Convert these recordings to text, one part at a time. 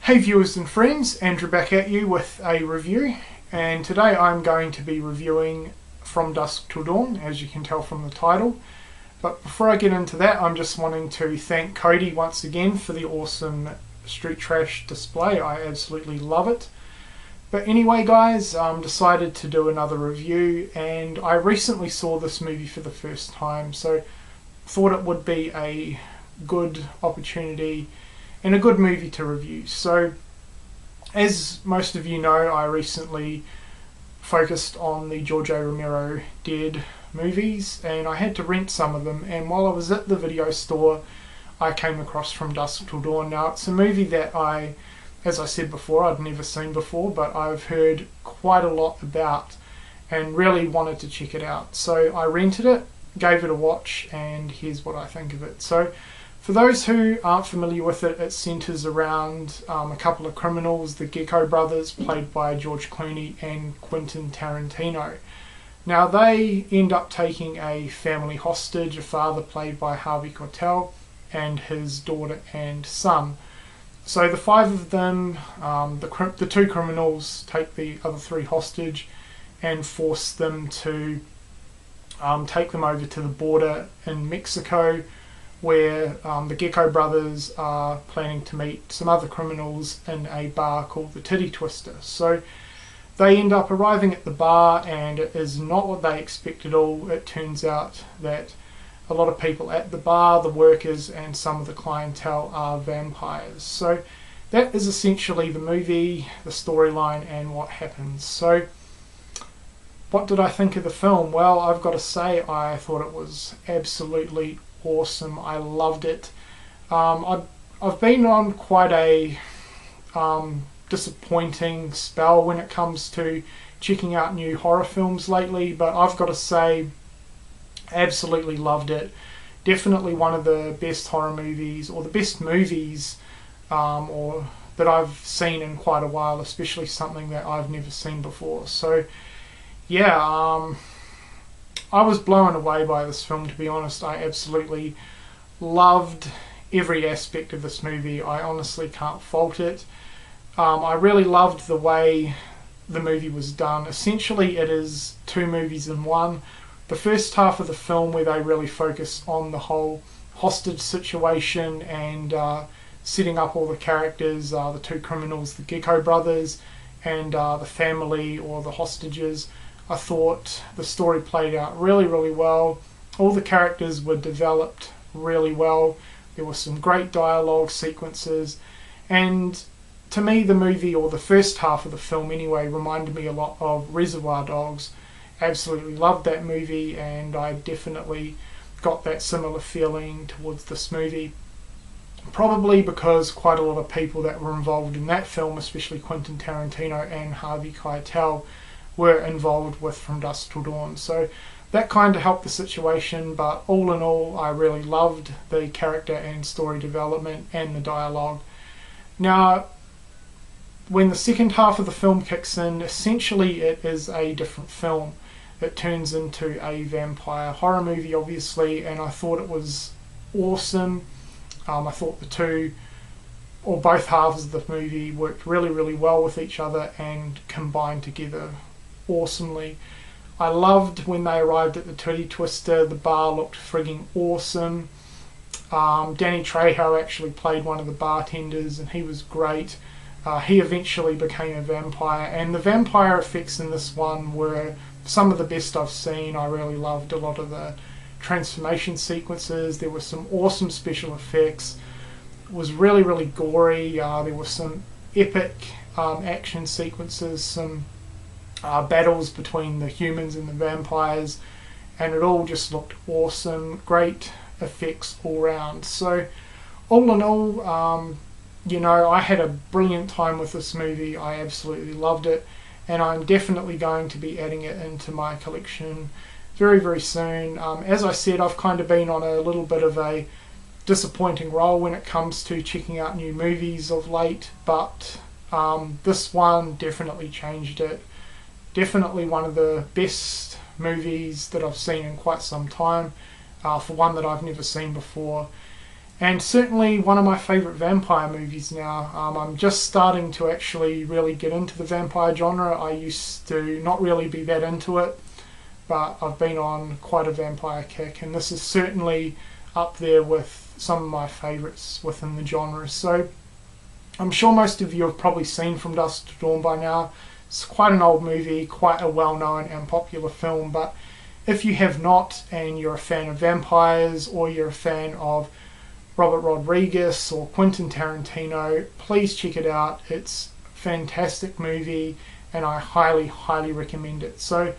Hey viewers and friends, Andrew back at you with a review, and today I'm going to be reviewing From Dusk Till Dawn, as you can tell from the title. But before I get into that, I'm just wanting to thank Cody once again for the awesome Street Trash display. I absolutely love it. But anyway guys, decided to do another review, and I recently saw this movie for the first time, so thought it would be a good opportunity and a good movie to review. So, as most of you know, I recently focused on the George A. Romero Dead movies, and I had to rent some of them, and while I was at the video store I came across From Dusk Till Dawn. Now it's a movie that as I said before, I'd never seen before, but I've heard quite a lot about and really wanted to check it out. So I rented it, gave it a watch, and here's what I think of it. So for those who aren't familiar with it, it centres around a couple of criminals, the Gecko brothers, played by George Clooney and Quentin Tarantino. Now they end up taking a family hostage, a father played by Harvey Keitel, and his daughter and son. So the five of them, the two criminals, take the other three hostage and force them to take them over to the border in Mexico, where the Gecko brothers are planning to meet some other criminals in a bar called the Titty Twister. So they end up arriving at the bar, and it is not what they expect at all. It turns out that a lot of people at the bar, the workers and some of the clientele, are vampires. So that is essentially the movie, the storyline, and what happens. So what did I think of the film? Well, I've got to say I thought it was absolutely awesome. I loved it. I've been on quite a disappointing spell when it comes to checking out new horror films lately, but I've got to say, absolutely loved it. Definitely one of the best horror movies, or the best movies or that I've seen in quite a while, especially something that I've never seen before. So yeah, I was blown away by this film, to be honest. I absolutely loved every aspect of this movie. I honestly can't fault it. I really loved the way the movie was done. Essentially it is two movies in one. The first half of the film, where they really focus on the whole hostage situation and setting up all the characters, the two criminals, the Gecko brothers, and the family or the hostages. I thought the story played out really, really well. All the characters were developed really well. There were some great dialogue sequences, and to me the movie, or the first half of the film anyway, reminded me a lot of Reservoir Dogs. Absolutely loved that movie, and I definitely got that similar feeling towards this movie. Probably because quite a lot of people that were involved in that film, especially Quentin Tarantino and Harvey Keitel, were involved with From Dusk Till Dawn. So that kind of helped the situation, but all in all I really loved the character and story development and the dialogue. Now when the second half of the film kicks in, essentially it is a different film. It turns into a vampire horror movie, obviously, and I thought it was awesome. I thought the two, or both halves of the movie, worked really, really well with each other and combined together awesomely. I loved when they arrived at the Titty Twister. The bar looked frigging awesome. Danny Trejo actually played one of the bartenders, and he was great. He eventually became a vampire, and the vampire effects in this one were some of the best I've seen. I really loved a lot of the transformation sequences. There were some awesome special effects. It was really, really gory. There were some epic action sequences, some battles between the humans and the vampires, and it all just looked awesome. Great effects all round. So all in all, you know, I had a brilliant time with this movie. I absolutely loved it, and I'm definitely going to be adding it into my collection very, very soon. As I said, I've kind of been on a little bit of a disappointing roll when it comes to checking out new movies of late, but this one definitely changed it. Definitely one of the best movies that I've seen in quite some time, for one that I've never seen before. and certainly one of my favourite vampire movies now. I'm just starting to actually really get into the vampire genre. I used to not really be that into it, but I've been on quite a vampire kick, and this is certainly up there with some of my favourites within the genre. So I'm sure most of you have probably seen From Dusk to Dawn by now. It's quite an old movie, quite a well-known and popular film, but if you have not, and you're a fan of vampires, or you're a fan of Robert Rodriguez or Quentin Tarantino, please check it out. It's a fantastic movie, and I highly, highly recommend it. So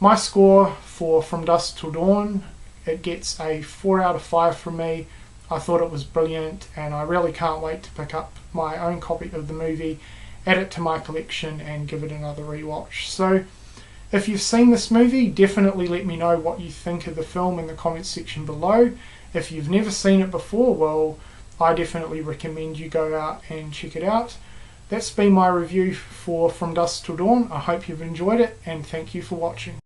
my score for From Dusk Till Dawn, it gets a 4 out of 5 from me. I thought it was brilliant, and I really can't wait to pick up my own copy of the movie, add it to my collection, and give it another rewatch. So if you've seen this movie, definitely let me know what you think of the film in the comments section below. If you've never seen it before, well, I definitely recommend you go out and check it out. That's been my review for From Dusk Till Dawn. I hope you've enjoyed it, and thank you for watching.